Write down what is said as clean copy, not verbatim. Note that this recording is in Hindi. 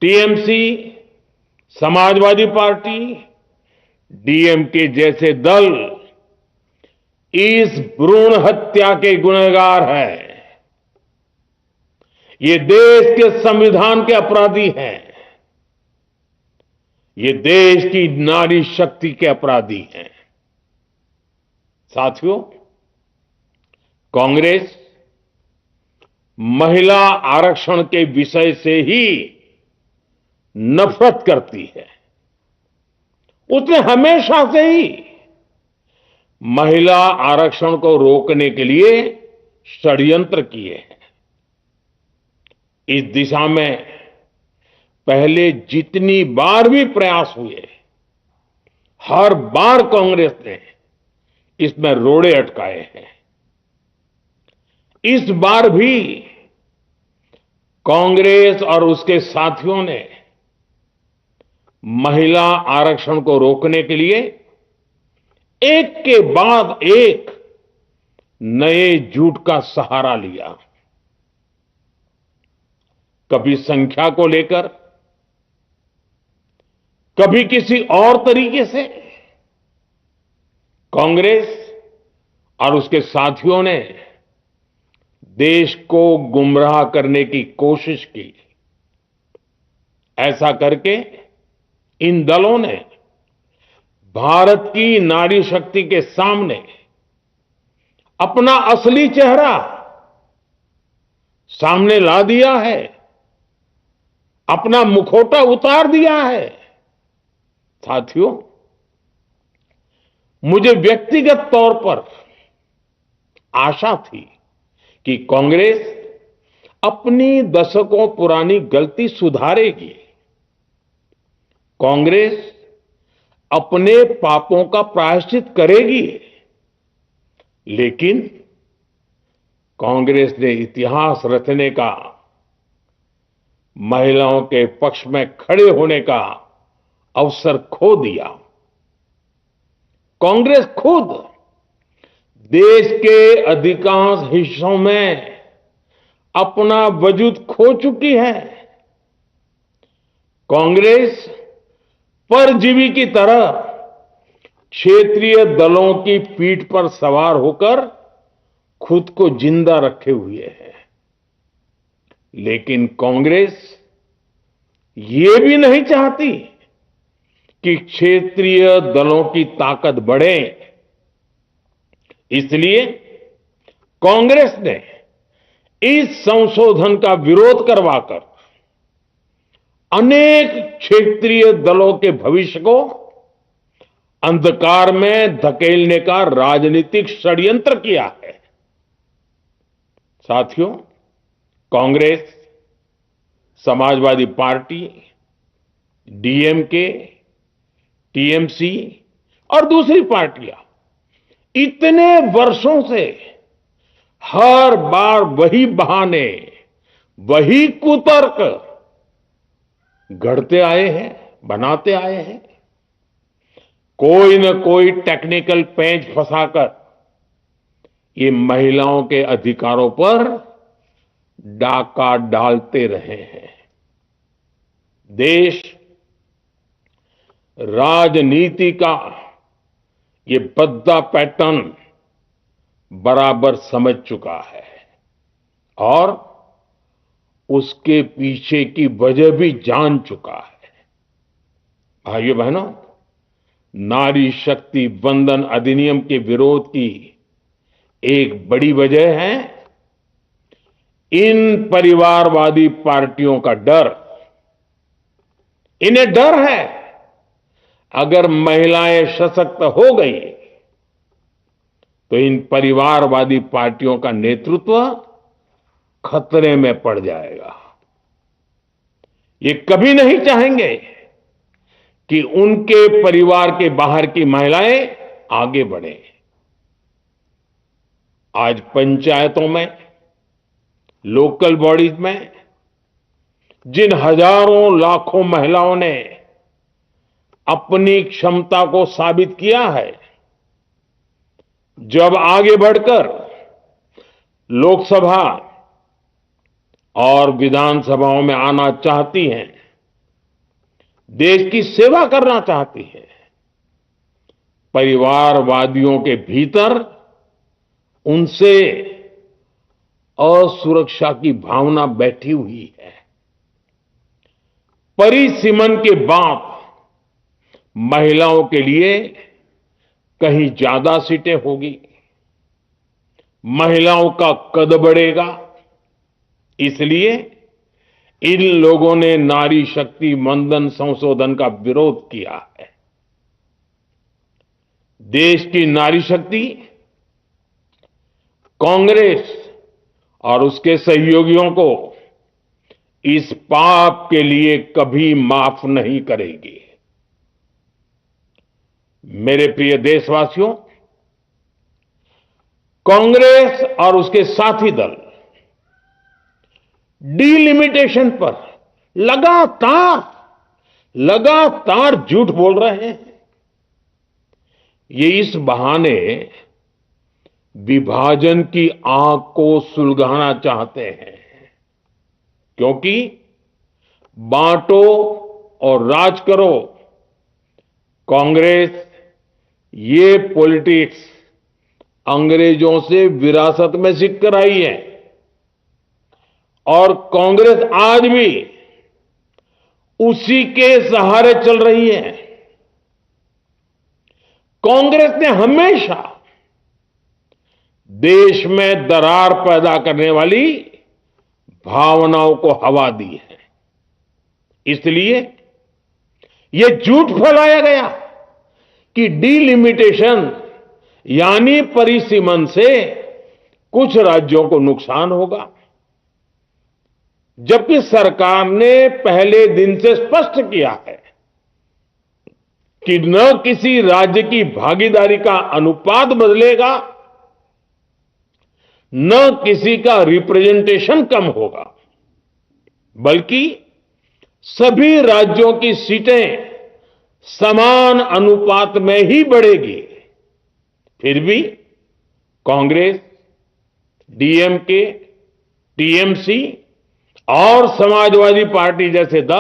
टीएमसी, समाजवादी पार्टी, डीएमके जैसे दल इस भ्रूण हत्या के गुनहगार हैं। ये देश के संविधान के अपराधी हैं। ये देश की नारी शक्ति के अपराधी हैं। साथियों, कांग्रेस महिला आरक्षण के विषय से ही नफरत करती है। उसने हमेशा से ही महिला आरक्षण को रोकने के लिए षड्यंत्र किए हैं। इस दिशा में पहले जितनी बार भी प्रयास हुए, हर बार कांग्रेस ने इसमें रोड़े अटकाए हैं। इस बार भी कांग्रेस और उसके साथियों ने महिला आरक्षण को रोकने के लिए एक के बाद एक नए झूठ का सहारा लिया। कभी संख्या को लेकर, कभी किसी और तरीके से कांग्रेस और उसके साथियों ने देश को गुमराह करने की कोशिश की। ऐसा करके इन दलों ने भारत की नारी शक्ति के सामने अपना असली चेहरा सामने ला दिया है, अपना मुखौटा उतार दिया है। साथियों, मुझे व्यक्तिगत तौर पर आशा थी कि कांग्रेस अपनी दशकों पुरानी गलती सुधारेगी। कांग्रेस अपने पापों का प्रायश्चित करेगी। लेकिन कांग्रेस ने इतिहास रचने का, महिलाओं के पक्ष में खड़े होने का अवसर खो दिया। कांग्रेस खुद देश के अधिकांश हिस्सों में अपना वजूद खो चुकी है। कांग्रेस परजीवी की तरह क्षेत्रीय दलों की पीठ पर सवार होकर खुद को जिंदा रखे हुए है। लेकिन कांग्रेस ये भी नहीं चाहती कि क्षेत्रीय दलों की ताकत बढ़े। इसलिए कांग्रेस ने इस संशोधन का विरोध करवाकर अनेक क्षेत्रीय दलों के भविष्य को अंधकार में धकेलने का राजनीतिक षड्यंत्र किया है। साथियों, Congress, Samajwadi party, DMK, TMC और दूसरी पार्टियां इतने वर्षों से हर बार वही बहाने, वही कुतर्क गढ़ते आए हैं, बनाते आए हैं। कोई न कोई टेक्निकल पेंच फंसाकर ये महिलाओं के अधिकारों पर डाका डालते रहे हैं। देश राजनीति का ये भद्दा पैटर्न बराबर समझ चुका है और उसके पीछे की वजह भी जान चुका है। भाइयों बहनों, नारी शक्ति वंदन अधिनियम के विरोध की एक बड़ी वजह है इन परिवारवादी पार्टियों का डर। इन्हें डर है अगर महिलाएं सशक्त हो गई तो इन परिवारवादी पार्टियों का नेतृत्व खतरे में पड़ जाएगा। ये कभी नहीं चाहेंगे कि उनके परिवार के बाहर की महिलाएं आगे बढ़ें। आज पंचायतों में, लोकल बॉडीज में जिन हजारों लाखों महिलाओं ने अपनी क्षमता को साबित किया है, जब आगे बढ़कर लोकसभा और विधानसभाओं में आना चाहती हैं, देश की सेवा करना चाहती है। परिवारवादियों के भीतर उनसे असुरक्षा की भावना बैठी हुई है। परिसीमन के बाद महिलाओं के लिए कहीं ज्यादा सीटें होगी, महिलाओं का कद बढ़ेगा। इसलिए इन लोगों ने नारी शक्ति मंदन संशोधन का विरोध किया है। देश की नारी शक्ति कांग्रेस और उसके सहयोगियों को इस पाप के लिए कभी माफ नहीं करेगी। मेरे प्रिय देशवासियों, कांग्रेस और उसके साथी दल डिलिमिटेशन पर लगातार झूठ बोल रहे हैं। ये इस बहाने विभाजन की आग को सुलगाना चाहते हैं, क्योंकि बांटो और राज करो, कांग्रेस ये पॉलिटिक्स अंग्रेजों से विरासत में सीख कर आई है और कांग्रेस आज भी उसी के सहारे चल रही है। कांग्रेस ने हमेशा देश में दरार पैदा करने वाली भावनाओं को हवा दी है। इसलिए यह झूठ फैलाया गया कि डिलिमिटेशन यानी परिसीमन से कुछ राज्यों को नुकसान होगा, जबकि सरकार ने पहले दिन से स्पष्ट किया है कि न किसी राज्य की भागीदारी का अनुपात बदलेगा, न किसी का रिप्रेजेंटेशन कम होगा, बल्कि सभी राज्यों की सीटें समान अनुपात में ही बढ़ेगी। फिर भी कांग्रेस, डीएमके, टीएमसी और समाजवादी पार्टी जैसे दल